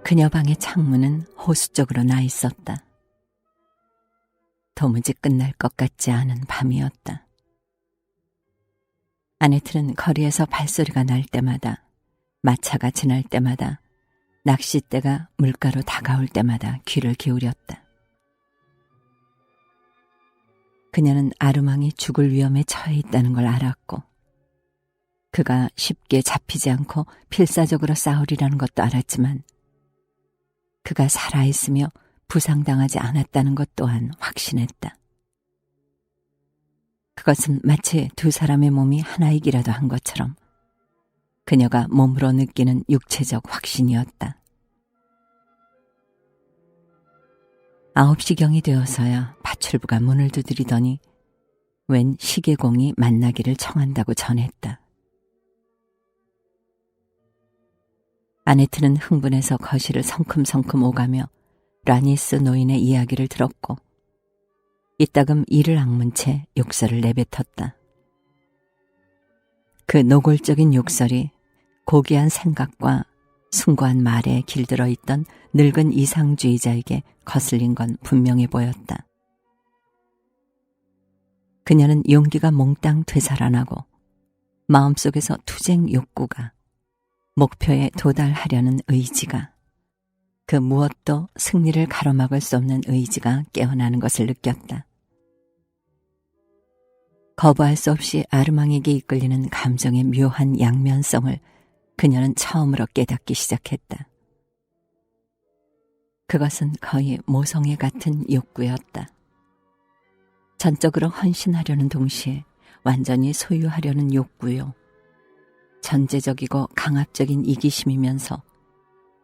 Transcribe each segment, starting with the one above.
그녀 방의 창문은 호수 쪽으로 나 있었다. 도무지 끝날 것 같지 않은 밤이었다. 아네트는 거리에서 발소리가 날 때마다, 마차가 지날 때마다, 낚싯대가 물가로 다가올 때마다 귀를 기울였다. 그녀는 아르망이 죽을 위험에 처해 있다는 걸 알았고, 그가 쉽게 잡히지 않고 필사적으로 싸우리라는 것도 알았지만, 그가 살아있으며 부상당하지 않았다는 것 또한 확신했다. 그것은 마치 두 사람의 몸이 하나이기라도 한 것처럼 그녀가 몸으로 느끼는 육체적 확신이었다. 9시경이 되어서야 파출부가 문을 두드리더니 웬 시계공이 만나기를 청한다고 전했다. 아네트는 흥분해서 거실을 성큼성큼 오가며 라니스 노인의 이야기를 들었고 이따금 이를 악문 채 욕설을 내뱉었다. 그 노골적인 욕설이 고귀한 생각과 숭고한 말에 길들어 있던 늙은 이상주의자에게 거슬린 건 분명해 보였다. 그녀는 용기가 몽땅 되살아나고 마음속에서 투쟁 욕구가, 목표에 도달하려는 의지가, 그 무엇도 승리를 가로막을 수 없는 의지가 깨어나는 것을 느꼈다. 거부할 수 없이 아르망에게 이끌리는 감정의 묘한 양면성을 그녀는 처음으로 깨닫기 시작했다. 그것은 거의 모성애 같은 욕구였다. 전적으로 헌신하려는 동시에 완전히 소유하려는 욕구요. 전제적이고 강압적인 이기심이면서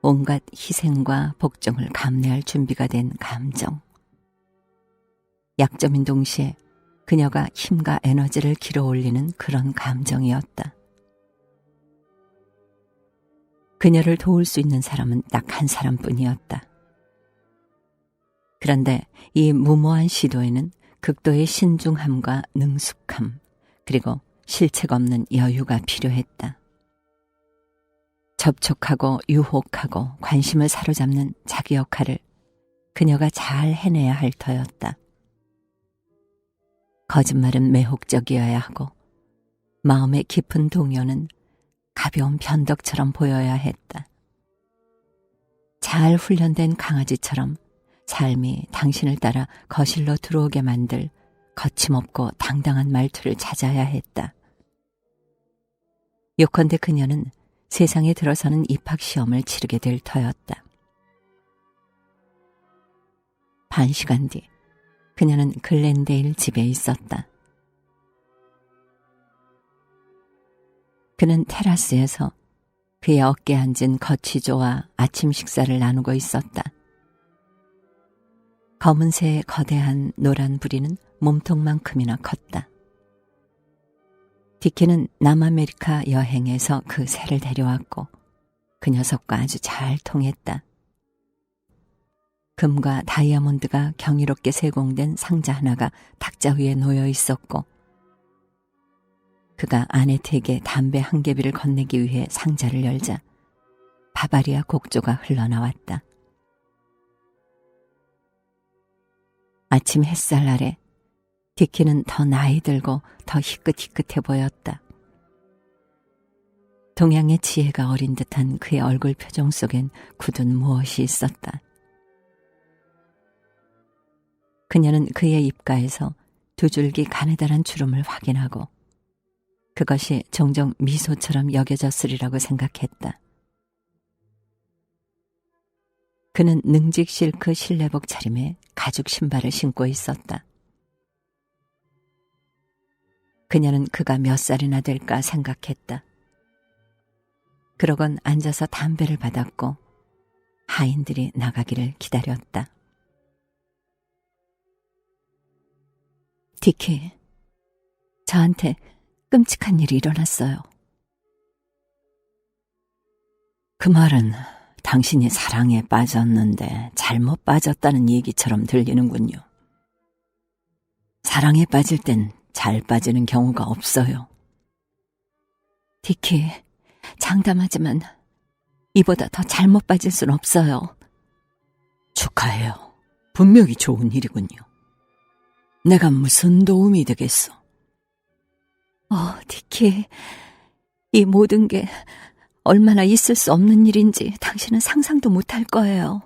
온갖 희생과 복종을 감내할 준비가 된 감정. 약점인 동시에 그녀가 힘과 에너지를 길어올리는 그런 감정이었다. 그녀를 도울 수 있는 사람은 딱 한 사람뿐이었다. 그런데 이 무모한 시도에는 극도의 신중함과 능숙함, 그리고 실책 없는 여유가 필요했다. 접촉하고 유혹하고 관심을 사로잡는 자기 역할을 그녀가 잘 해내야 할 터였다. 거짓말은 매혹적이어야 하고 마음의 깊은 동요는 가벼운 변덕처럼 보여야 했다. 잘 훈련된 강아지처럼 삶이 당신을 따라 거실로 들어오게 만들 거침없고 당당한 말투를 찾아야 했다. 요컨대 그녀는 세상에 들어서는 입학시험을 치르게 될 터였다. 반 시간 뒤 그녀는 글렌데일 집에 있었다. 그는 테라스에서 그의 어깨에 앉은 거치조와 아침 식사를 나누고 있었다. 검은새의 거대한 노란 부리는 몸통만큼이나 컸다. 디키는 남아메리카 여행에서 그 새를 데려왔고 그 녀석과 아주 잘 통했다. 금과 다이아몬드가 경이롭게 세공된 상자 하나가 탁자 위에 놓여 있었고 그가 아네트에게 담배 한 개비를 건네기 위해 상자를 열자 바바리아 곡조가 흘러나왔다. 아침 햇살 아래 디키는 더 나이 들고 더 희끗희끗해 보였다. 동양의 지혜가 어린 듯한 그의 얼굴 표정 속엔 굳은 무엇이 있었다. 그녀는 그의 입가에서 두 줄기 가느다란 주름을 확인하고 그것이 종종 미소처럼 여겨졌으리라고 생각했다. 그는 능직 실크 실내복 차림에 가죽 신발을 신고 있었다. 그녀는 그가 몇 살이나 될까 생각했다. 그러곤 앉아서 담배를 받았고 하인들이 나가기를 기다렸다. 디키, 저한테 끔찍한 일이 일어났어요. 그 말은 당신이 사랑에 빠졌는데 잘못 빠졌다는 얘기처럼 들리는군요. 사랑에 빠질 땐 잘 빠지는 경우가 없어요. 디키, 장담하지만 이보다 더 잘못 빠질 순 없어요. 축하해요. 분명히 좋은 일이군요. 내가 무슨 도움이 되겠소? 디키, 이 모든 게 얼마나 있을 수 없는 일인지 당신은 상상도 못할 거예요.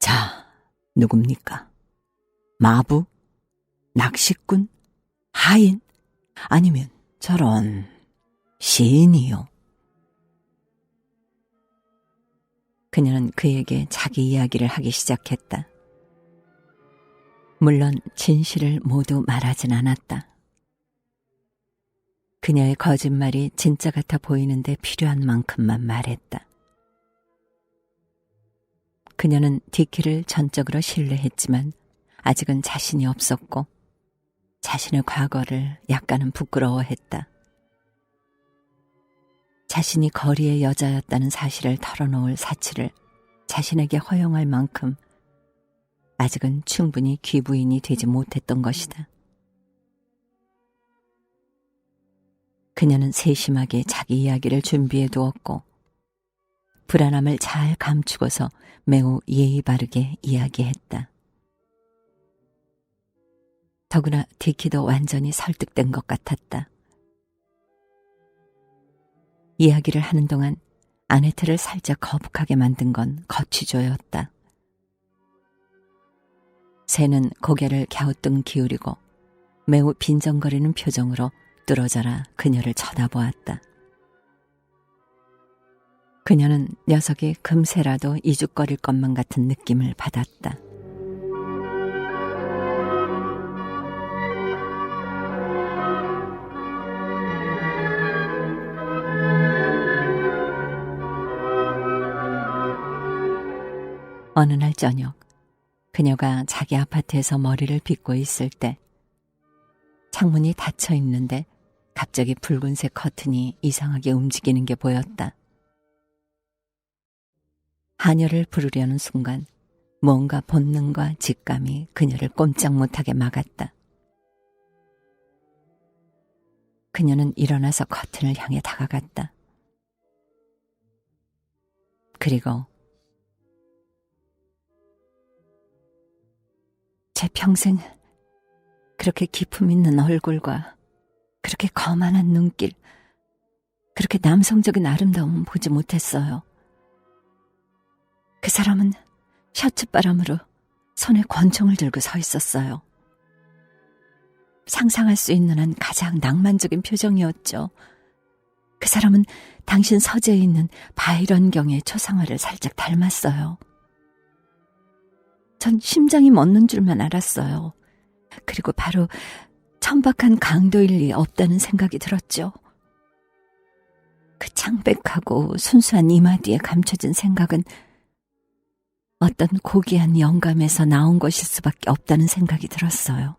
자, 누굽니까? 마부? 낚시꾼? 하인? 아니면 저런 시인이요? 그녀는 그에게 자기 이야기를 하기 시작했다. 물론 진실을 모두 말하진 않았다. 그녀의 거짓말이 진짜 같아 보이는데 필요한 만큼만 말했다. 그녀는 디키를 전적으로 신뢰했지만 아직은 자신이 없었고 자신의 과거를 약간은 부끄러워했다. 자신이 거리의 여자였다는 사실을 털어놓을 사치를 자신에게 허용할 만큼 아직은 충분히 귀부인이 되지 못했던 것이다. 그녀는 세심하게 자기 이야기를 준비해 두었고 불안함을 잘 감추고서 매우 예의 바르게 이야기했다. 더구나 디키도 완전히 설득된 것 같았다. 이야기를 하는 동안 아네트를 살짝 거북하게 만든 건 거취조였다. 새는 고개를 갸우뚱 기울이고 매우 빈정거리는 표정으로 뚫어져라 그녀를 쳐다보았다. 그녀는 녀석이 금세라도 이죽거릴 것만 같은 느낌을 받았다. 어느 날 저녁, 그녀가 자기 아파트에서 머리를 빗고 있을 때 창문이 닫혀 있는데 갑자기 붉은색 커튼이 이상하게 움직이는 게 보였다. 하녀를 부르려는 순간 뭔가 본능과 직감이 그녀를 꼼짝 못하게 막았다. 그녀는 일어나서 커튼을 향해 다가갔다. 그리고 제 평생 그렇게 기품 있는 얼굴과 그렇게 거만한 눈길, 그렇게 남성적인 아름다움은 보지 못했어요. 그 사람은 셔츠바람으로 손에 권총을 들고 서 있었어요. 상상할 수 있는 한 가장 낭만적인 표정이었죠. 그 사람은 당신 서재에 있는 바이런 경의 초상화를 살짝 닮았어요. 전 심장이 멎는 줄만 알았어요. 그리고 바로 천박한 강도일 리 없다는 생각이 들었죠. 그 창백하고 순수한 이마 뒤에 감춰진 생각은 어떤 고귀한 영감에서 나온 것일 수밖에 없다는 생각이 들었어요.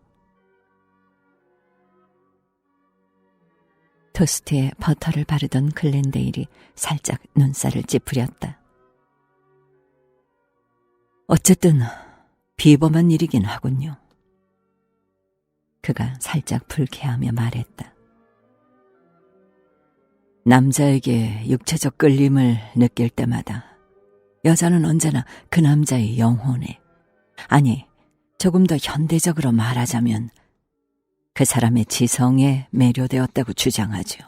토스트에 버터를 바르던 글렌데일이 살짝 눈살을 찌푸렸다. 어쨌든 비범한 일이긴 하군요. 그가 살짝 불쾌하며 말했다. 남자에게 육체적 끌림을 느낄 때마다 여자는 언제나 그 남자의 영혼에, 아니 조금 더 현대적으로 말하자면 그 사람의 지성에 매료되었다고 주장하죠.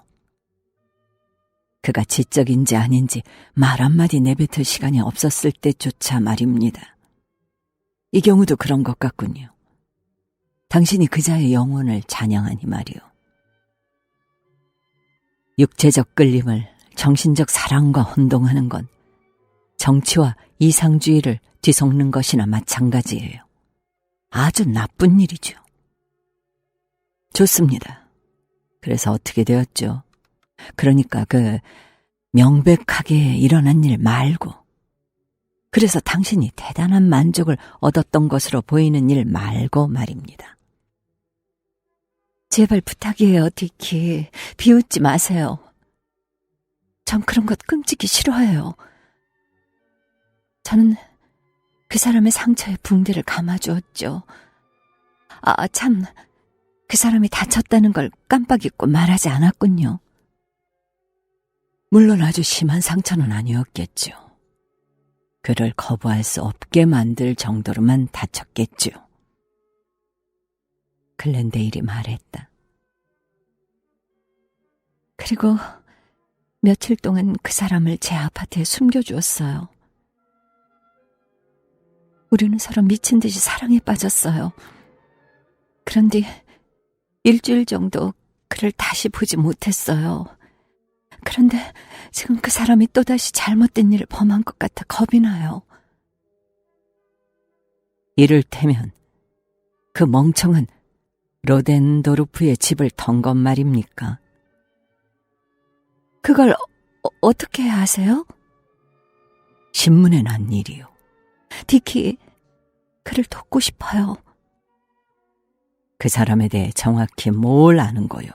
그가 지적인지 아닌지 말 한마디 내뱉을 시간이 없었을 때조차 말입니다. 이 경우도 그런 것 같군요. 당신이 그자의 영혼을 찬양하니 말이오. 육체적 끌림을 정신적 사랑과 혼동하는 건 정치와 이상주의를 뒤섞는 것이나 마찬가지예요. 아주 나쁜 일이죠. 좋습니다. 그래서 어떻게 되었죠? 그러니까 그 명백하게 일어난 일 말고, 그래서 당신이 대단한 만족을 얻었던 것으로 보이는 일 말고 말입니다. 제발 부탁이에요, 디키. 비웃지 마세요. 전 그런 것 끔찍이 싫어해요. 저는 그 사람의 상처에 붕대를 감아주었죠. 참, 그 사람이 다쳤다는 걸 깜빡 잊고 말하지 않았군요. 물론 아주 심한 상처는 아니었겠죠. 그를 거부할 수 없게 만들 정도로만 다쳤겠죠. 글렌데일이 말했다. 그리고 며칠 동안 그 사람을 제 아파트에 숨겨주었어요. 우리는 서로 미친 듯이 사랑에 빠졌어요. 그런 뒤 일주일 정도 그를 다시 보지 못했어요. 그런데 지금 그 사람이 또다시 잘못된 일을 범한 것 같아 겁이 나요. 이를테면 그 멍청한 로덴도르프의 집을 턴 것 말입니까? 그걸 어떻게 아세요? 신문에 난 일이요. 디키, 그를 돕고 싶어요. 그 사람에 대해 정확히 뭘 아는 거요?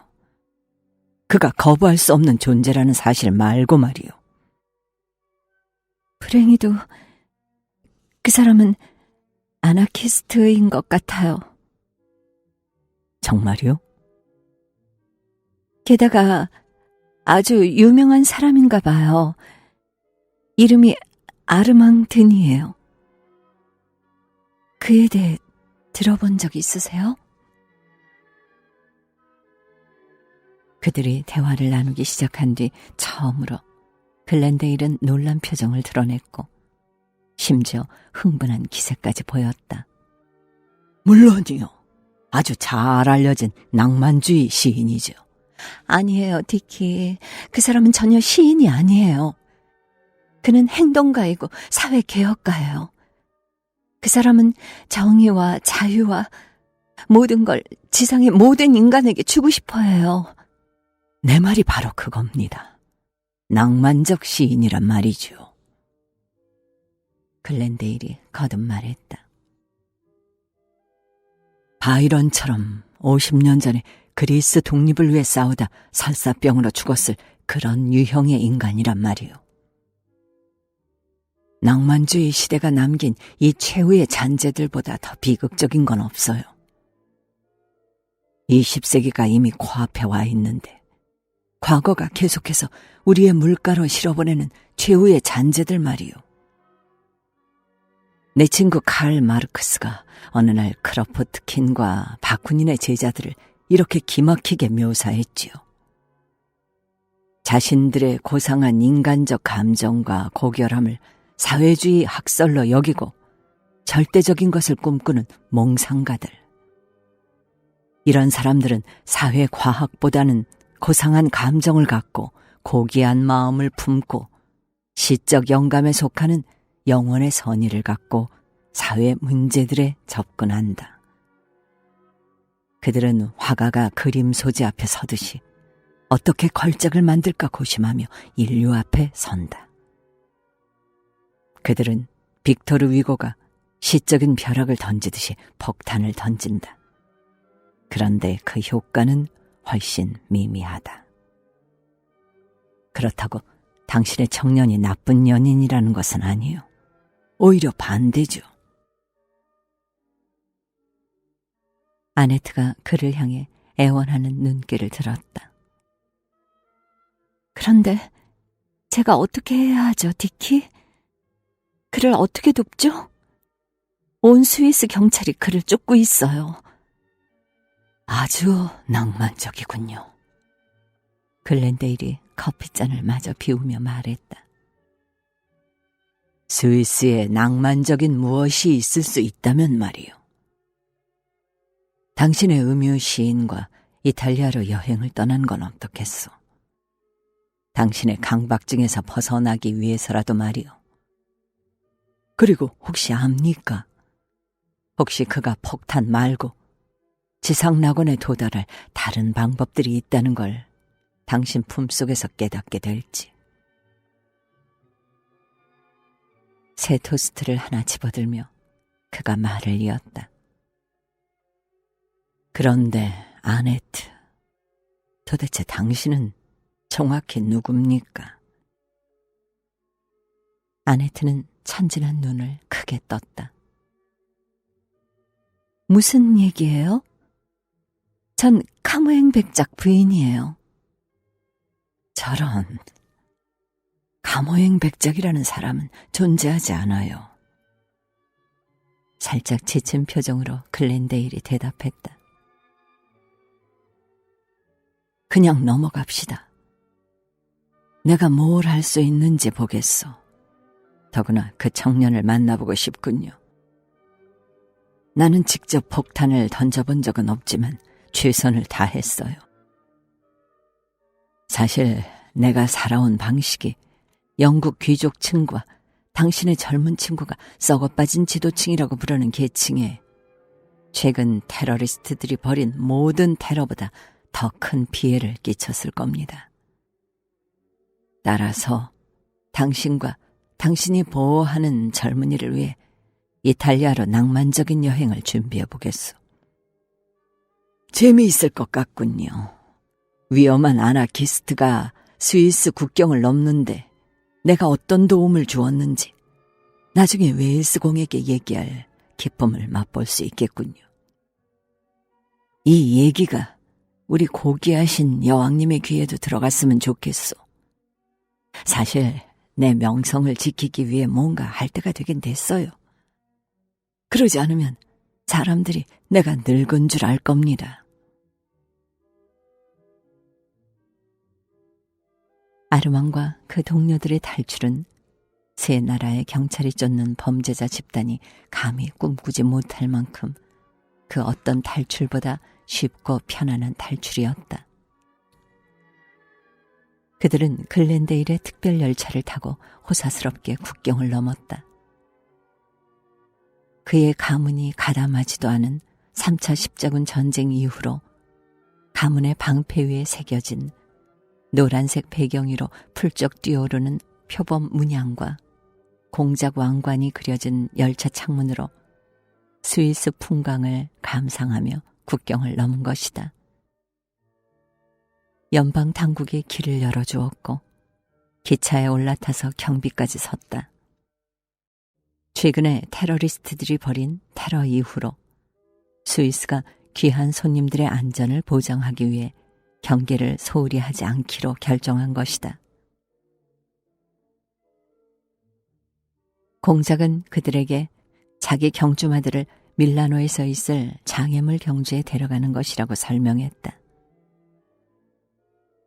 그가 거부할 수 없는 존재라는 사실 말고 말이요. 불행히도 그 사람은 아나키스트인 것 같아요. 정말요? 게다가 아주 유명한 사람인가 봐요. 이름이 아르망 드니예요. 그에 대해 들어본 적 있으세요? 그들이 대화를 나누기 시작한 뒤 처음으로 글렌데일은 놀란 표정을 드러냈고 심지어 흥분한 기색까지 보였다. 물론이요. 아주 잘 알려진 낭만주의 시인이죠. 아니에요, 디키. 그 사람은 전혀 시인이 아니에요. 그는 행동가이고 사회개혁가예요. 그 사람은 정의와 자유와 모든 걸 지상의 모든 인간에게 주고 싶어 해요. 내 말이 바로 그겁니다. 낭만적 시인이란 말이죠. 글렌데일이 거듭 말했다. 바이런처럼 50년 전에 그리스 독립을 위해 싸우다 설사병으로 죽었을 그런 유형의 인간이란 말이요. 낭만주의 시대가 남긴 이 최후의 잔재들보다 더 비극적인 건 없어요. 20세기가 이미 코앞에 와 있는데 과거가 계속해서 우리의 물가로 실어보내는 최후의 잔재들 말이요. 내 친구 칼 마르크스가 어느 날 크로포트킨과 바쿠닌의 제자들을 이렇게 기막히게 묘사했지요. 자신들의 고상한 인간적 감정과 고결함을 사회주의 학설로 여기고 절대적인 것을 꿈꾸는 몽상가들. 이런 사람들은 사회과학보다는 고상한 감정을 갖고 고귀한 마음을 품고 시적 영감에 속하는 영혼의 선의를 갖고 사회 문제들에 접근한다. 그들은 화가가 그림 소재 앞에 서듯이 어떻게 걸작을 만들까 고심하며 인류 앞에 선다. 그들은 빅토르 위고가 시적인 벼락을 던지듯이 폭탄을 던진다. 그런데 그 효과는 훨씬 미미하다. 그렇다고 당신의 청년이 나쁜 연인이라는 것은 아니요. 오히려 반대죠. 아네트가 그를 향해 애원하는 눈길을 들었다. 그런데 제가 어떻게 해야 하죠, 디키? 그를 어떻게 돕죠? 온 스위스 경찰이 그를 쫓고 있어요. 아주 낭만적이군요. 글렌데일이 커피잔을 마저 비우며 말했다. 스위스에 낭만적인 무엇이 있을 수 있다면 말이요. 당신의 음유 시인과 이탈리아로 여행을 떠난 건 어떻겠소? 당신의 강박증에서 벗어나기 위해서라도 말이요. 그리고 혹시 압니까? 혹시 그가 폭탄 말고 지상낙원에 도달할 다른 방법들이 있다는 걸 당신 품속에서 깨닫게 될지. 새 토스트를 하나 집어들며 그가 말을 이었다. 그런데 아네트, 도대체 당신은 정확히 누굽니까? 아네트는 천진한 눈을 크게 떴다. 무슨 얘기예요? 전 카무행 백작 부인이에요. 저런, 감호행 백작이라는 사람은 존재하지 않아요. 살짝 지친 표정으로 글렌데일이 대답했다. 그냥 넘어갑시다. 내가 뭘 할 수 있는지 보겠소. 더구나 그 청년을 만나보고 싶군요. 나는 직접 폭탄을 던져본 적은 없지만 최선을 다했어요. 사실 내가 살아온 방식이 영국 귀족층과 당신의 젊은 친구가 썩어빠진 지도층이라고 부르는 계층에 최근 테러리스트들이 벌인 모든 테러보다 더 큰 피해를 끼쳤을 겁니다. 따라서 당신과 당신이 보호하는 젊은이를 위해 이탈리아로 낭만적인 여행을 준비해 보겠소. 재미있을 것 같군요. 위험한 아나키스트가 스위스 국경을 넘는데 내가 어떤 도움을 주었는지 나중에 웨일스 공에게 얘기할 기쁨을 맛볼 수 있겠군요. 이 얘기가 우리 고귀하신 여왕님의 귀에도 들어갔으면 좋겠소. 사실 내 명성을 지키기 위해 뭔가 할 때가 되긴 됐어요. 그러지 않으면 사람들이 내가 늙은 줄 알 겁니다. 아르망과 그 동료들의 탈출은 세 나라의 경찰이 쫓는 범죄자 집단이 감히 꿈꾸지 못할 만큼 그 어떤 탈출보다 쉽고 편안한 탈출이었다. 그들은 글렌데일의 특별 열차를 타고 호사스럽게 국경을 넘었다. 그의 가문이 가담하지도 않은 3차 십자군 전쟁 이후로 가문의 방패 위에 새겨진 노란색 배경 위로 풀쩍 뛰어오르는 표범 문양과 공작 왕관이 그려진 열차 창문으로 스위스 풍광을 감상하며 국경을 넘은 것이다. 연방 당국이 길을 열어주었고 기차에 올라타서 경비까지 섰다. 최근에 테러리스트들이 벌인 테러 이후로 스위스가 귀한 손님들의 안전을 보장하기 위해 경계를 소홀히 하지 않기로 결정한 것이다. 공작은 그들에게 자기 경주마들을 밀라노에서 있을 장애물 경주에 데려가는 것이라고 설명했다.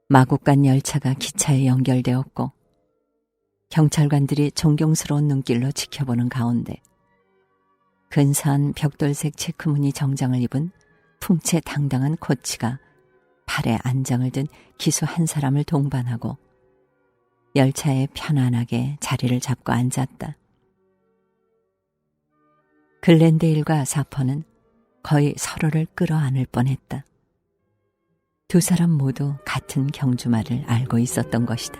마곡간 열차가 기차에 연결되었고 경찰관들이 존경스러운 눈길로 지켜보는 가운데 근사한 벽돌색 체크무늬 정장을 입은 풍채 당당한 코치가 팔에 안장을 든 기수 한 사람을 동반하고 열차에 편안하게 자리를 잡고 앉았다. 글렌데일과 사퍼는 거의 서로를 끌어안을 뻔했다. 두 사람 모두 같은 경주마를 알고 있었던 것이다.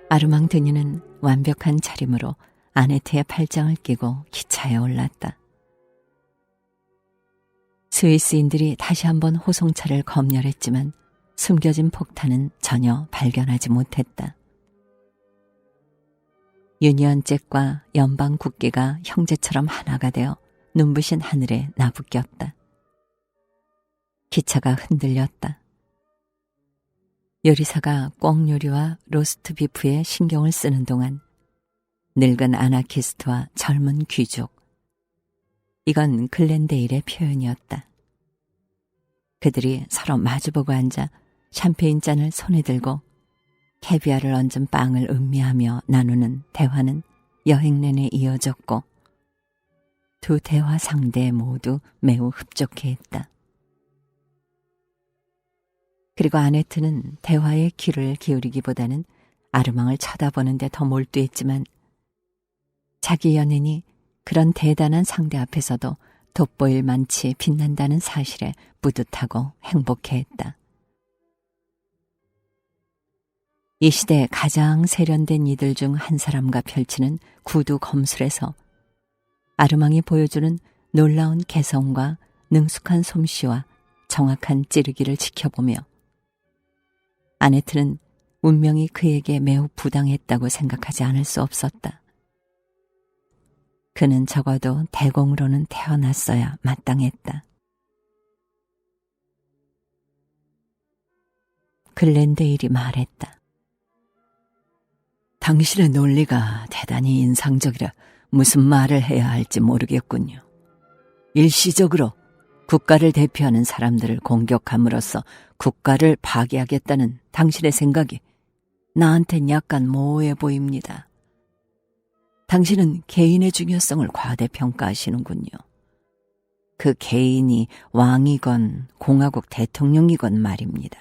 아르망 드니는 완벽한 차림으로 아네트의 팔짱을 끼고 기차에 올랐다. 스위스인들이 다시 한번 호송차를 검열했지만 숨겨진 폭탄은 전혀 발견하지 못했다. 유니언 잭과 연방 국기가 형제처럼 하나가 되어 눈부신 하늘에 나부꼈다. 기차가 흔들렸다. 요리사가 꿩 요리와 로스트 비프에 신경을 쓰는 동안 늙은 아나키스트와 젊은 귀족, 이건 글렌데일의 표현이었다. 그들이 서로 마주보고 앉아 샴페인 잔을 손에 들고 캐비아를 얹은 빵을 음미하며 나누는 대화는 여행 내내 이어졌고 두 대화 상대 모두 매우 흡족해했다. 그리고 아네트는 대화에 귀를 기울이기보다는 아르망을 쳐다보는데 더 몰두했지만 자기 연인이 그런 대단한 상대 앞에서도 돋보일 만치 빛난다는 사실에 뿌듯하고 행복해했다. 이 시대 가장 세련된 이들 중 한 사람과 펼치는 구두 검술에서 아르망이 보여주는 놀라운 개성과 능숙한 솜씨와 정확한 찌르기를 지켜보며 아네트는 운명이 그에게 매우 부당했다고 생각하지 않을 수 없었다. 그는 적어도 대공으로는 태어났어야 마땅했다. 글렌데일이 말했다. 당신의 논리가 대단히 인상적이라 무슨 말을 해야 할지 모르겠군요. 일시적으로 국가를 대표하는 사람들을 공격함으로써 국가를 파괴하겠다는 당신의 생각이 나한텐 약간 모호해 보입니다. 당신은 개인의 중요성을 과대평가하시는군요. 그 개인이 왕이건 공화국 대통령이건 말입니다.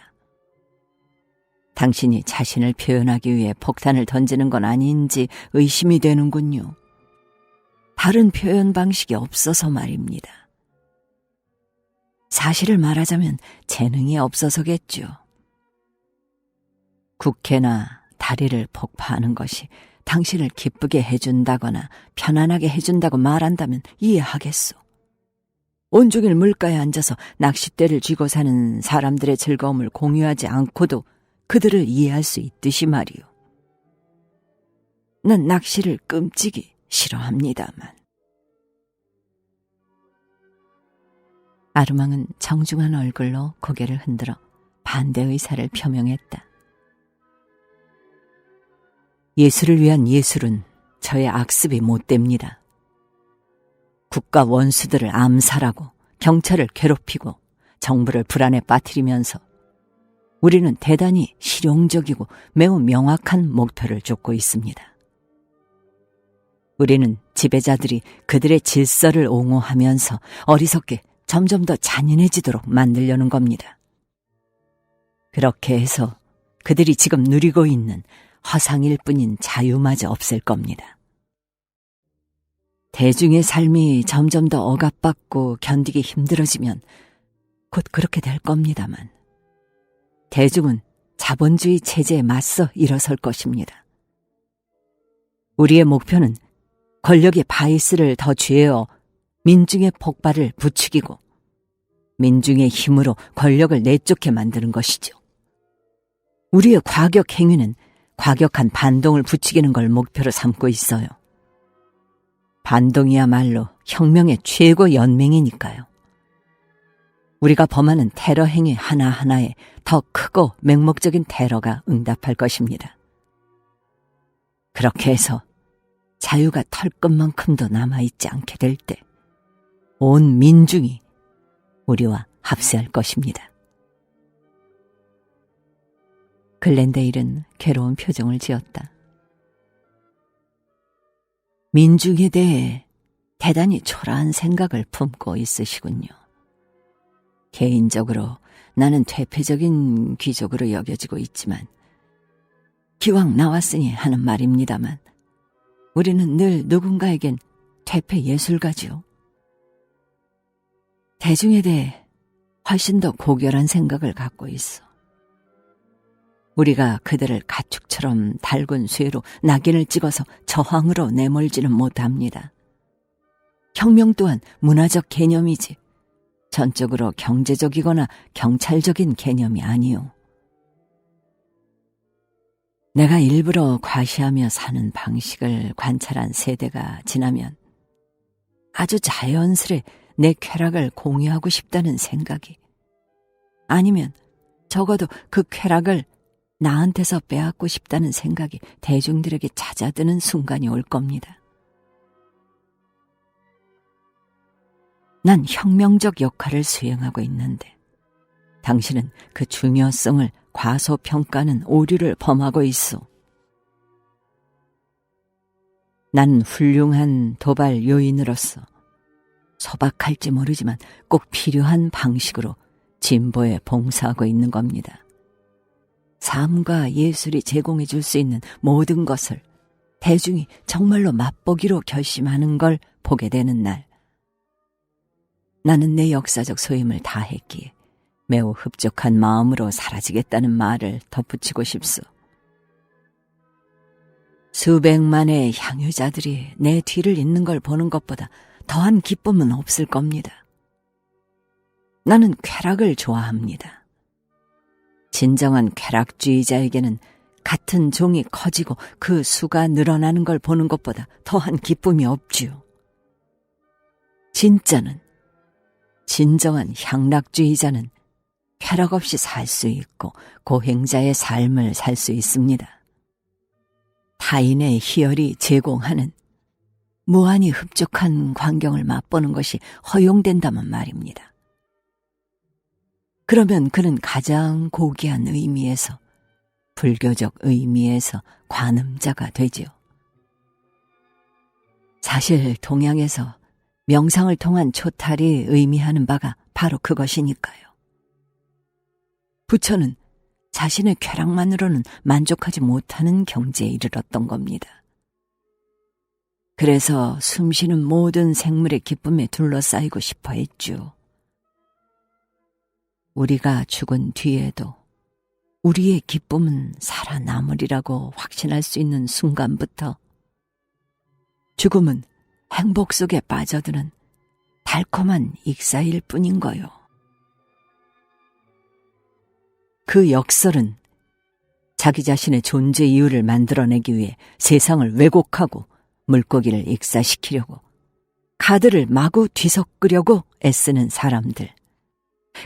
당신이 자신을 표현하기 위해 폭탄을 던지는 건 아닌지 의심이 되는군요. 다른 표현 방식이 없어서 말입니다. 사실을 말하자면 재능이 없어서겠죠. 국회나 다리를 폭파하는 것이 당신을 기쁘게 해준다거나 편안하게 해준다고 말한다면 이해하겠소. 온종일 물가에 앉아서 낚싯대를 쥐고 사는 사람들의 즐거움을 공유하지 않고도 그들을 이해할 수 있듯이 말이오. 난 낚시를 끔찍이 싫어합니다만. 아르망은 정중한 얼굴로 고개를 흔들어 반대 의사를 표명했다. 예술을 위한 예술은 저의 악습이 못됩니다. 국가 원수들을 암살하고 경찰을 괴롭히고 정부를 불안에 빠뜨리면서 우리는 대단히 실용적이고 매우 명확한 목표를 쫓고 있습니다. 우리는 지배자들이 그들의 질서를 옹호하면서 어리석게 점점 더 잔인해지도록 만들려는 겁니다. 그렇게 해서 그들이 지금 누리고 있는 허상일 뿐인 자유마저 없앨 겁니다. 대중의 삶이 점점 더 억압받고 견디기 힘들어지면 곧 그렇게 될 겁니다만, 대중은 자본주의 체제에 맞서 일어설 것입니다. 우리의 목표는 권력의 바이스를 더 쥐어 민중의 폭발을 부추기고 민중의 힘으로 권력을 내쫓게 만드는 것이죠. 우리의 과격 행위는 과격한 반동을 부추기는 걸 목표로 삼고 있어요. 반동이야말로 혁명의 최고 연맹이니까요. 우리가 범하는 테러 행위 하나하나에 더 크고 맹목적인 테러가 응답할 것입니다. 그렇게 해서 자유가 털끝만큼도 남아있지 않게 될 때 온 민중이 우리와 합세할 것입니다. 글렌데일은 괴로운 표정을 지었다. 민중에 대해 대단히 초라한 생각을 품고 있으시군요. 개인적으로 나는 퇴폐적인 귀족으로 여겨지고 있지만 기왕 나왔으니 하는 말입니다만 우리는 늘 누군가에겐 퇴폐 예술가지요. 대중에 대해 훨씬 더 고결한 생각을 갖고 있어. 우리가 그들을 가축처럼 달군 쇠로 낙인을 찍어서 저항으로 내몰지는 못합니다. 혁명 또한 문화적 개념이지 전적으로 경제적이거나 경찰적인 개념이 아니요. 내가 일부러 과시하며 사는 방식을 관찰한 세대가 지나면 아주 자연스레 내 쾌락을 공유하고 싶다는 생각이, 아니면 적어도 그 쾌락을 나한테서 빼앗고 싶다는 생각이 대중들에게 찾아드는 순간이 올 겁니다. 난 혁명적 역할을 수행하고 있는데 당신은 그 중요성을 과소평가하는 오류를 범하고 있어. 난 훌륭한 도발 요인으로서 소박할지 모르지만 꼭 필요한 방식으로 진보에 봉사하고 있는 겁니다. 삶과 예술이 제공해 줄 수 있는 모든 것을 대중이 정말로 맛보기로 결심하는 걸 보게 되는 날, 나는 내 역사적 소임을 다했기에 매우 흡족한 마음으로 사라지겠다는 말을 덧붙이고 싶소. 수백만의 향유자들이 내 뒤를 잇는 걸 보는 것보다 더한 기쁨은 없을 겁니다. 나는 쾌락을 좋아합니다. 진정한 쾌락주의자에게는 같은 종이 커지고 그 수가 늘어나는 걸 보는 것보다 더한 기쁨이 없지요. 진정한 향락주의자는 쾌락 없이 살 수 있고 고행자의 삶을 살 수 있습니다. 타인의 희열이 제공하는 무한히 흡족한 광경을 맛보는 것이 허용된다면 말입니다. 그러면 그는 가장 고귀한 의미에서, 불교적 의미에서 관음자가 되지요. 사실 동양에서 명상을 통한 초탈이 의미하는 바가 바로 그것이니까요. 부처는 자신의 쾌락만으로는 만족하지 못하는 경지에 이르렀던 겁니다. 그래서 숨쉬는 모든 생물의 기쁨에 둘러싸이고 싶어 했죠. 우리가 죽은 뒤에도 우리의 기쁨은 살아남으리라고 확신할 수 있는 순간부터 죽음은 행복 속에 빠져드는 달콤한 익사일 뿐인 거요. 그 역설은 자기 자신의 존재 이유를 만들어내기 위해 세상을 왜곡하고 물고기를 익사시키려고, 카드를 마구 뒤섞으려고 애쓰는 사람들.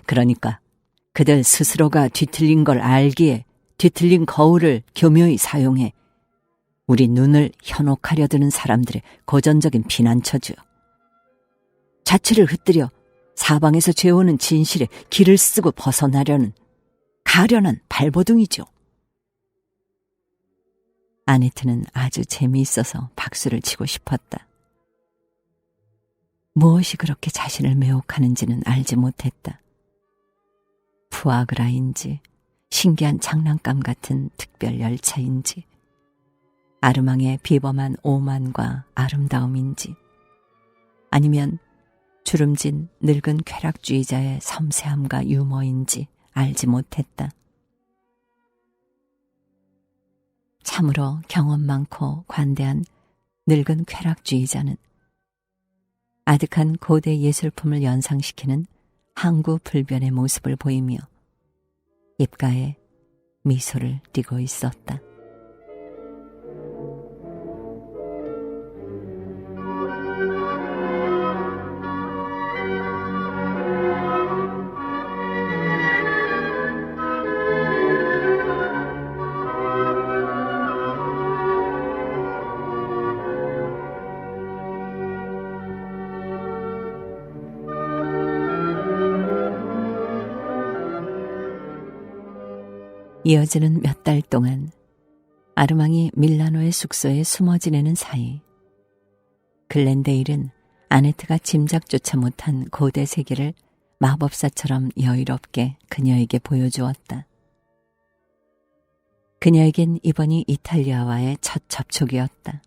그러니까 그들 스스로가 뒤틀린 걸 알기에 뒤틀린 거울을 교묘히 사용해 우리 눈을 현혹하려 드는 사람들의 고전적인 비난처죠. 자취를 흩뜨려 사방에서 죄오는 진실에 길을 쓰고 벗어나려는 가련한 발버둥이죠. 아네트는 아주 재미있어서 박수를 치고 싶었다. 무엇이 그렇게 자신을 매혹하는지는 알지 못했다. 푸아그라인지, 신기한 장난감 같은 특별 열차인지, 아르망의 비범한 오만과 아름다움인지, 아니면 주름진 늙은 쾌락주의자의 섬세함과 유머인지 알지 못했다. 참으로 경험 많고 관대한 늙은 쾌락주의자는 아득한 고대 예술품을 연상시키는 항구 불변의 모습을 보이며 입가에 미소를 띠고 있었다. 이어지는 몇 달 동안 아르망이 밀라노의 숙소에 숨어 지내는 사이 글렌데일은 아네트가 짐작조차 못한 고대 세계를 마법사처럼 여유롭게 그녀에게 보여주었다. 그녀에겐 이번이 이탈리아와의 첫 접촉이었다.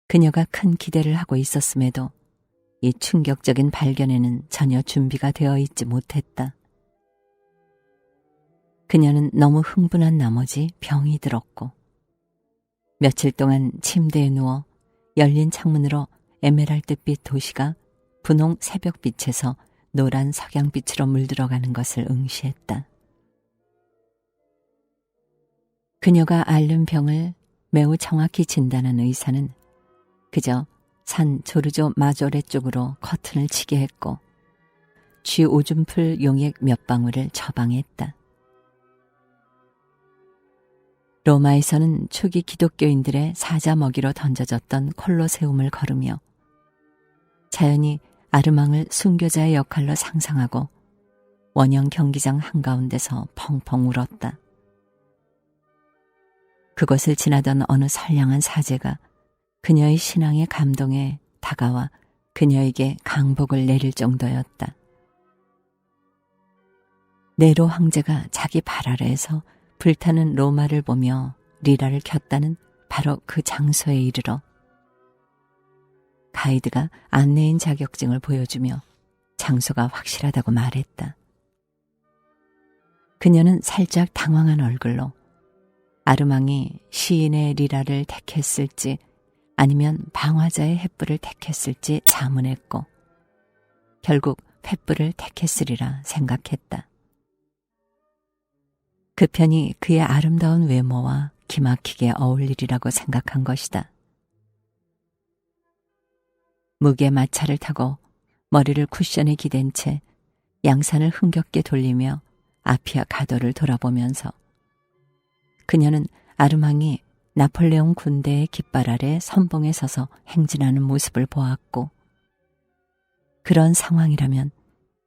그녀가 큰 기대를 하고 있었음에도 이 충격적인 발견에는 전혀 준비가 되어 있지 못했다. 그녀는 너무 흥분한 나머지 병이 들었고 며칠 동안 침대에 누워 열린 창문으로 에메랄드빛 도시가 분홍 새벽빛에서 노란 석양빛으로 물들어가는 것을 응시했다. 그녀가 앓는 병을 매우 정확히 진단한 의사는 그저 산 조르조 마조레 쪽으로 커튼을 치게 했고 쥐 오줌풀 용액 몇 방울을 처방했다. 로마에서는 초기 기독교인들의 사자 먹이로 던져졌던 콜로세움을 걸으며 자연히 아르망을 순교자의 역할로 상상하고 원형 경기장 한가운데서 펑펑 울었다. 그것을 지나던 어느 선량한 사제가 그녀의 신앙의 감동에 다가와 그녀에게 강복을 내릴 정도였다. 네로 황제가 자기 발 아래에서 불타는 로마를 보며 리라를 켰다는 바로 그 장소에 이르러 가이드가 안내인 자격증을 보여주며 장소가 확실하다고 말했다. 그녀는 살짝 당황한 얼굴로 아르망이 시인의 리라를 택했을지 아니면 방화자의 횃불을 택했을지 자문했고 결국 횃불을 택했으리라 생각했다. 그 편이 그의 아름다운 외모와 기막히게 어울리리라고 생각한 것이다. 무게 마차를 타고 머리를 쿠션에 기댄 채 양산을 흥겹게 돌리며 아피아 가도를 돌아보면서 그녀는 아르망이 나폴레옹 군대의 깃발 아래 선봉에 서서 행진하는 모습을 보았고, 그런 상황이라면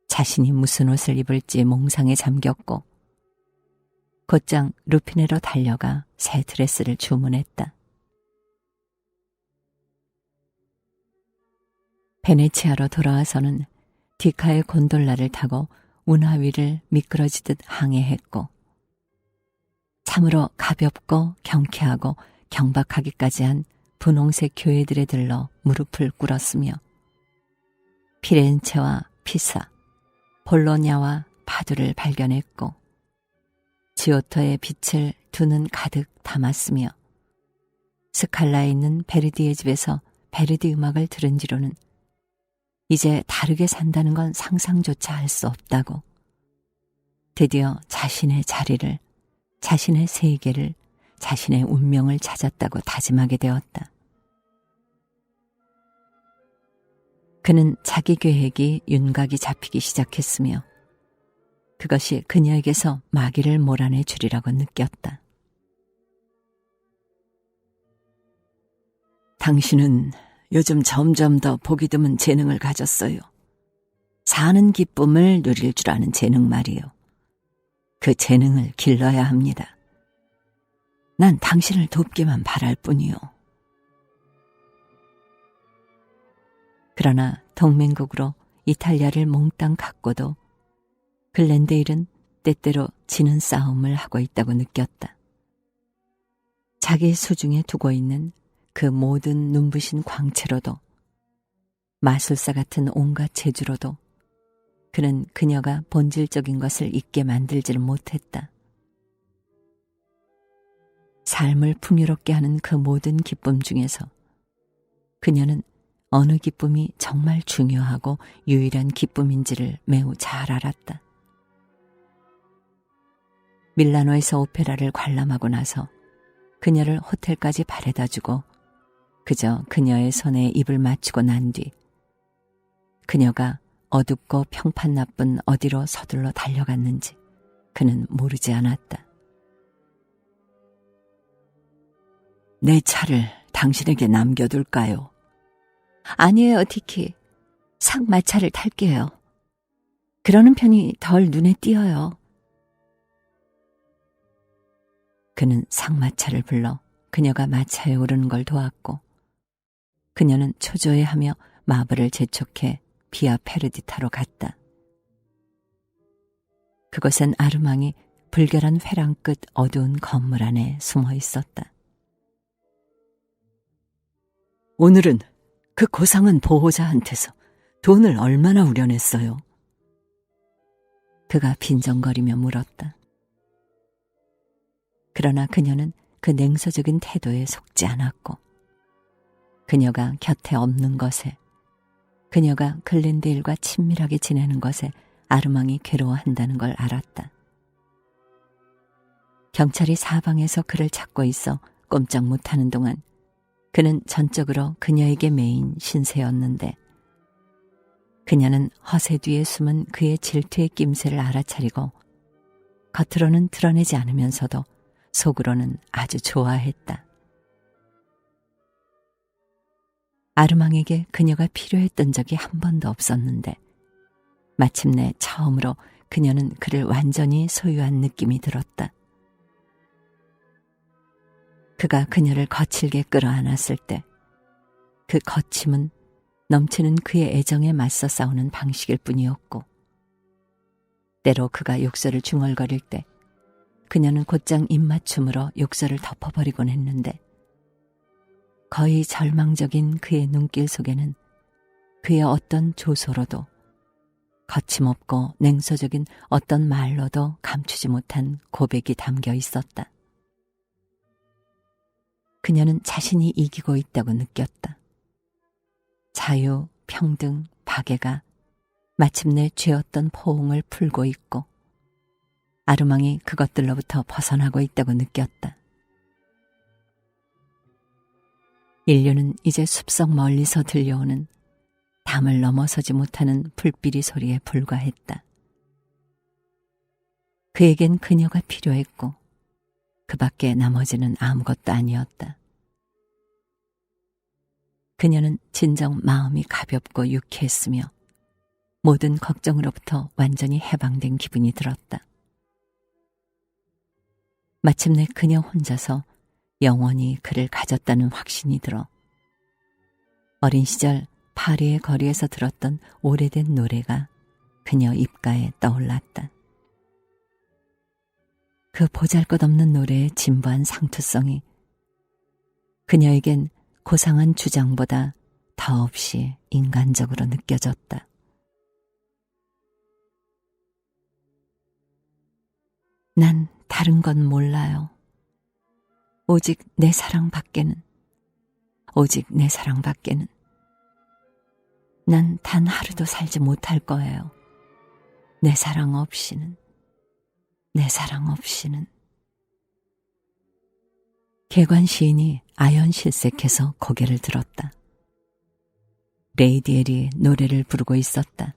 자신이 무슨 옷을 입을지 몽상에 잠겼고 곧장 루피네로 달려가 새 드레스를 주문했다. 베네치아로 돌아와서는 디카의 곤돌라를 타고 운하 위를 미끄러지듯 항해했고, 참으로 가볍고 경쾌하고 경박하기까지 한 분홍색 교회들에 들러 무릎을 꿇었으며 피렌체와 피사, 볼로냐와 파두를 발견했고 지오토의 빛을 두 눈 가득 담았으며 스칼라에 있는 베르디의 집에서 베르디 음악을 들은 뒤로는 이제 다르게 산다는 건 상상조차 할 수 없다고, 드디어 자신의 자리를, 자신의 세계를, 자신의 운명을 찾았다고 다짐하게 되었다. 그는 자기 계획이 윤곽이 잡히기 시작했으며 그것이 그녀에게서 마귀를 몰아내 주리라고 느꼈다. 당신은 요즘 점점 더 보기 드문 재능을 가졌어요. 사는 기쁨을 누릴 줄 아는 재능 말이요. 그 재능을 길러야 합니다. 난 당신을 돕기만 바랄 뿐이요. 그러나 동맹국으로 이탈리아를 몽땅 갖고도 글렌데일은 때때로 지는 싸움을 하고 있다고 느꼈다. 자기 수중에 두고 있는 그 모든 눈부신 광채로도, 마술사 같은 온갖 재주로도 그는 그녀가 본질적인 것을 잊게 만들지를 못했다. 삶을 풍요롭게 하는 그 모든 기쁨 중에서 그녀는 어느 기쁨이 정말 중요하고 유일한 기쁨인지를 매우 잘 알았다. 밀라노에서 오페라를 관람하고 나서 그녀를 호텔까지 바래다주고 그저 그녀의 손에 입을 맞추고 난 뒤 그녀가 어둡고 평판 나쁜 어디로 서둘러 달려갔는지 그는 모르지 않았다. 내 차를 당신에게 남겨둘까요? 아니에요, 디키. 상마차를 탈게요. 그러는 편이 덜 눈에 띄어요. 그는 상마차를 불러 그녀가 마차에 오르는 걸 도왔고, 그녀는 초조해하며 마블을 재촉해 비아 페르디타로 갔다. 그곳엔 아르망이 불결한 회랑 끝 어두운 건물 안에 숨어 있었다. 오늘은 그 고상한 보호자한테서 돈을 얼마나 우려냈어요? 그가 빈정거리며 물었다. 그러나 그녀는 그 냉소적인 태도에 속지 않았고, 그녀가 곁에 없는 것에, 그녀가 글렌데일과 친밀하게 지내는 것에 아르망이 괴로워한다는 걸 알았다. 경찰이 사방에서 그를 찾고 있어 꼼짝 못하는 동안 그는 전적으로 그녀에게 매인 신세였는데, 그녀는 허세 뒤에 숨은 그의 질투의 낌새를 알아차리고 겉으로는 드러내지 않으면서도 속으로는 아주 좋아했다. 아르망에게 그녀가 필요했던 적이 한 번도 없었는데 마침내 처음으로 그녀는 그를 완전히 소유한 느낌이 들었다. 그가 그녀를 거칠게 끌어안았을 때 그 거침은 넘치는 그의 애정에 맞서 싸우는 방식일 뿐이었고, 때로 그가 욕설을 중얼거릴 때 그녀는 곧장 입맞춤으로 욕설을 덮어버리곤 했는데, 거의 절망적인 그의 눈길 속에는 그의 어떤 조소로도, 거침없고 냉소적인 어떤 말로도 감추지 못한 고백이 담겨 있었다. 그녀는 자신이 이기고 있다고 느꼈다. 자유, 평등, 박애가 마침내 죄었던 포옹을 풀고 있고, 아르망이 그것들로부터 벗어나고 있다고 느꼈다. 인류는 이제 숲속 멀리서 들려오는 담을 넘어서지 못하는 불비리 소리에 불과했다. 그에겐 그녀가 필요했고 그 밖에 나머지는 아무것도 아니었다. 그녀는 진정 마음이 가볍고 유쾌했으며 모든 걱정으로부터 완전히 해방된 기분이 들었다. 마침내 그녀 혼자서 영원히 그를 가졌다는 확신이 들어 어린 시절 파리의 거리에서 들었던 오래된 노래가 그녀 입가에 떠올랐다. 그 보잘것없는 노래의 진부한 상투성이 그녀에겐 고상한 주장보다 더없이 인간적으로 느껴졌다. 난 다른 건 몰라요. 오직 내 사랑밖에는, 오직 내 사랑밖에는. 난 단 하루도 살지 못할 거예요. 내 사랑 없이는, 내 사랑 없이는. 개관 시인이 아연실색해서 고개를 들었다. 레이디엘이 노래를 부르고 있었다.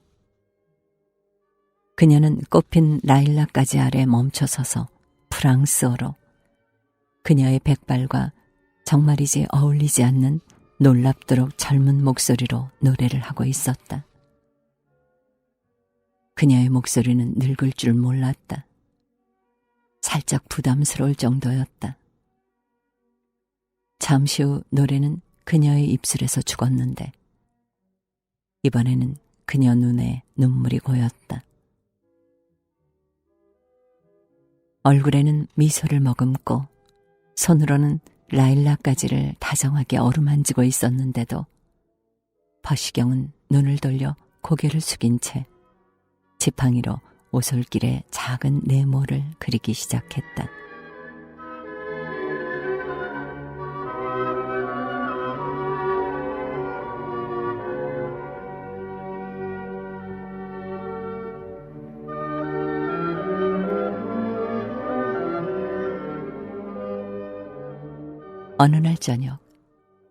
그녀는 꽃핀 라일락가지 아래 멈춰서서 프랑스어로 그녀의 백발과 정말이지 어울리지 않는 놀랍도록 젊은 목소리로 노래를 하고 있었다. 그녀의 목소리는 늙을 줄 몰랐다. 살짝 부담스러울 정도였다. 잠시 후 노래는 그녀의 입술에서 죽었는데 이번에는 그녀 눈에 눈물이 고였다. 얼굴에는 미소를 머금고 손으로는 라일락 가지를 다정하게 어루만지고 있었는데도 버시경은 눈을 돌려 고개를 숙인 채 지팡이로 오솔길에 작은 네모를 그리기 시작했다. 어느 날 저녁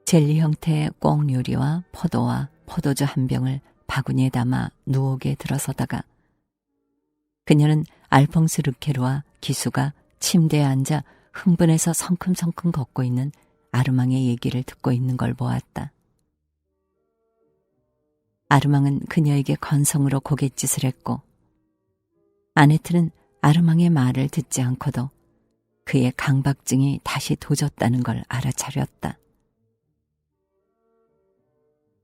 젤리 형태의 꽁 요리와 포도와 포도주 한 병을 바구니에 담아 누옥에 들어서다가 그녀는 알퐁스 르케르와 기수가 침대에 앉아 흥분해서 성큼성큼 걷고 있는 아르망의 얘기를 듣고 있는 걸 보았다. 아르망은 그녀에게 건성으로 고갯짓을 했고 아네트는 아르망의 말을 듣지 않고도 그의 강박증이 다시 도졌다는 걸 알아차렸다.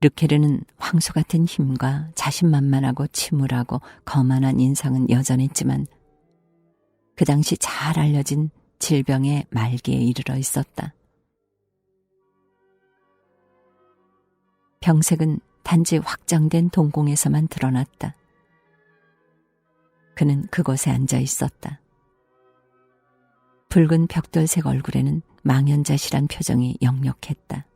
르케르는 황소 같은 힘과 자신만만하고 침울하고 거만한 인상은 여전했지만 그 당시 잘 알려진 질병의 말기에 이르러 있었다. 병색은 단지 확장된 동공에서만 드러났다. 그는 그곳에 앉아 있었다. 붉은 벽돌색 얼굴에는 망연자실한 표정이 역력했다.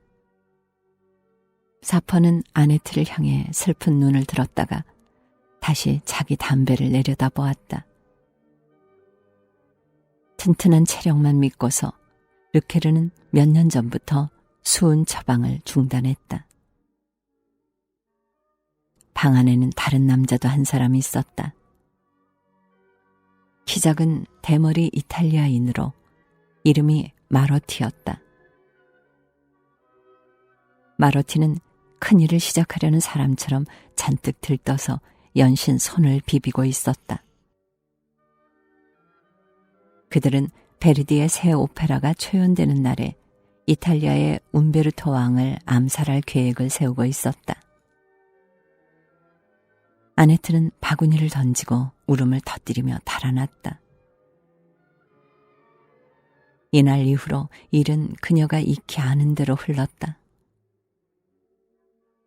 사퍼는 아네트를 향해 슬픈 눈을 들었다가 다시 자기 담배를 내려다보았다. 튼튼한 체력만 믿고서 르케르는 몇 년 전부터 수은 처방을 중단했다. 방 안에는 다른 남자도 한 사람 있었다. 키 작은 대머리 이탈리아인으로 이름이 마로티였다. 마로티는 큰일을 시작하려는 사람처럼 잔뜩 들떠서 연신 손을 비비고 있었다. 그들은 베르디의 새 오페라가 초연되는 날에 이탈리아의 움베르토 왕을 암살할 계획을 세우고 있었다. 아네트는 바구니를 던지고 울음을 터뜨리며 달아났다. 이날 이후로 일은 그녀가 익히 아는 대로 흘렀다.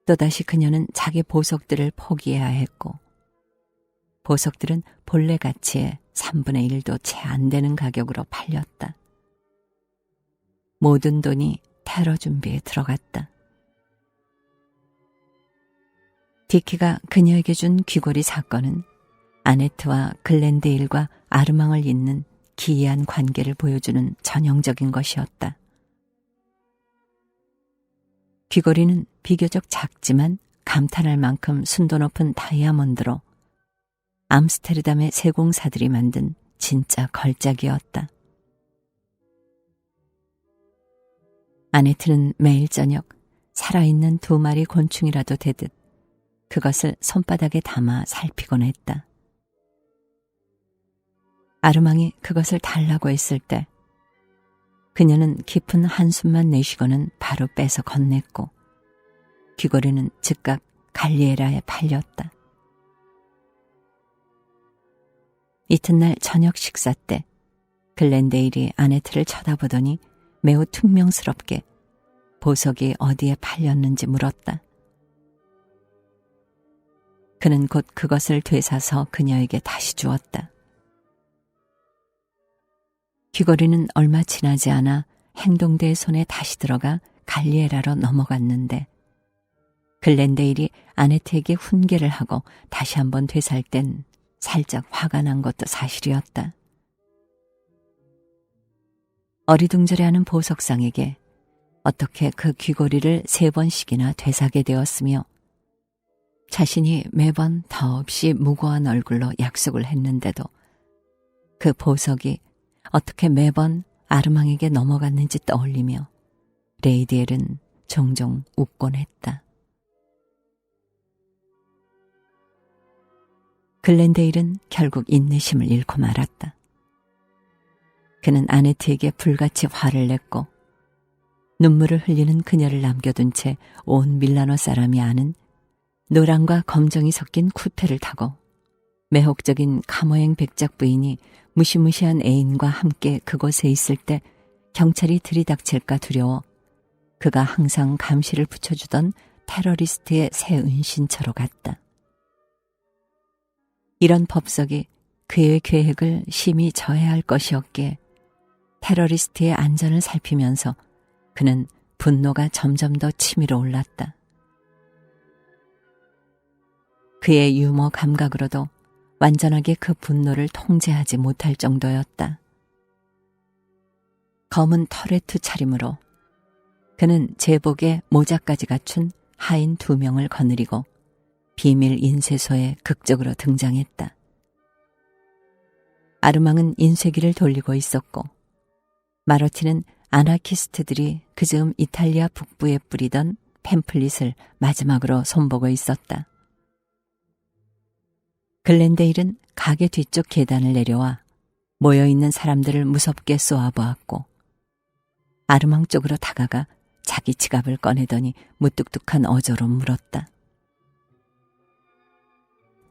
또다시 그녀는 자기 보석들을 포기해야 했고 보석들은 본래 가치의 3분의 1도 채 안 되는 가격으로 팔렸다. 모든 돈이 테러 준비에 들어갔다. 디키가 그녀에게 준 귀걸이 사건은 아네트와 글렌데일과 아르망을 잇는 기이한 관계를 보여주는 전형적인 것이었다. 귀걸이는 비교적 작지만 감탄할 만큼 순도 높은 다이아몬드로 암스테르담의 세공사들이 만든 진짜 걸작이었다. 아네트는 매일 저녁 살아있는 2마리 곤충이라도 되듯 그것을 손바닥에 담아 살피곤 했다. 아르망이 그것을 달라고 했을 때 그녀는 깊은 한숨만 내쉬고는 바로 빼서 건넸고 귀걸이는 즉각 갈리에라에 팔렸다. 이튿날 저녁 식사 때 글렌데일이 아네트를 쳐다보더니 매우 퉁명스럽게 보석이 어디에 팔렸는지 물었다. 그는 곧 그것을 되사서 그녀에게 다시 주었다. 귀걸이는 얼마 지나지 않아 행동대의 손에 다시 들어가 갈리에라로 넘어갔는데 글렌데일이 아네트에게 훈계를 하고 다시 한번 되살 땐 살짝 화가 난 것도 사실이었다. 어리둥절해하는 보석상에게 어떻게 그 귀걸이를 3번씩이나 되사게 되었으며 자신이 매번 더없이 무고한 얼굴로 약속을 했는데도 그 보석이 어떻게 매번 아르망에게 넘어갔는지 떠올리며 레이디엘은 종종 웃곤 했다. 글렌데일은 결국 인내심을 잃고 말았다. 그는 아네트에게 불같이 화를 냈고 눈물을 흘리는 그녀를 남겨둔 채 온 밀라노 사람이 아는 노랑과 검정이 섞인 쿠페를 타고 매혹적인 카모행 백작 부인이 무시무시한 애인과 함께 그곳에 있을 때 경찰이 들이닥칠까 두려워 그가 항상 감시를 붙여주던 테러리스트의 새 은신처로 갔다. 이런 법석이 그의 계획을 심히 저해할 것이었기에 테러리스트의 안전을 살피면서 그는 분노가 점점 더 치밀어 올랐다. 그의 유머 감각으로도 완전하게 그 분노를 통제하지 못할 정도였다. 검은 터레트 차림으로 그는 제복에 모자까지 갖춘 하인 2명을 거느리고 비밀 인쇄소에 극적으로 등장했다. 아르망은 인쇄기를 돌리고 있었고 마로티는 아나키스트들이 그즈음 이탈리아 북부에 뿌리던 팸플릿을 마지막으로 손보고 있었다. 글렌데일은 가게 뒤쪽 계단을 내려와 모여있는 사람들을 무섭게 쏘아보았고 아르망 쪽으로 다가가 자기 지갑을 꺼내더니 무뚝뚝한 어조로 물었다.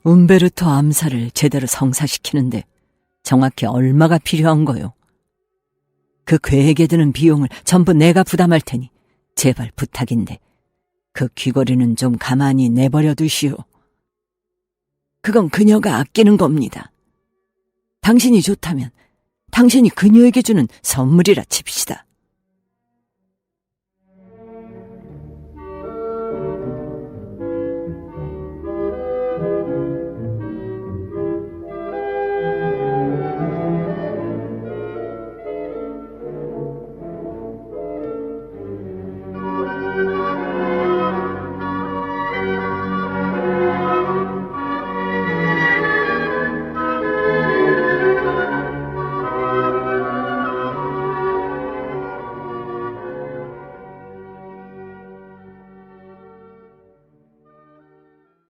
움베르토 암살을 제대로 성사시키는데 정확히 얼마가 필요한 거요? 그 계획에 드는 비용을 전부 내가 부담할 테니 제발 부탁인데 그 귀걸이는 좀 가만히 내버려 두시오. 그건 그녀가 아끼는 겁니다. 당신이 좋다면 당신이 그녀에게 주는 선물이라 칩시다.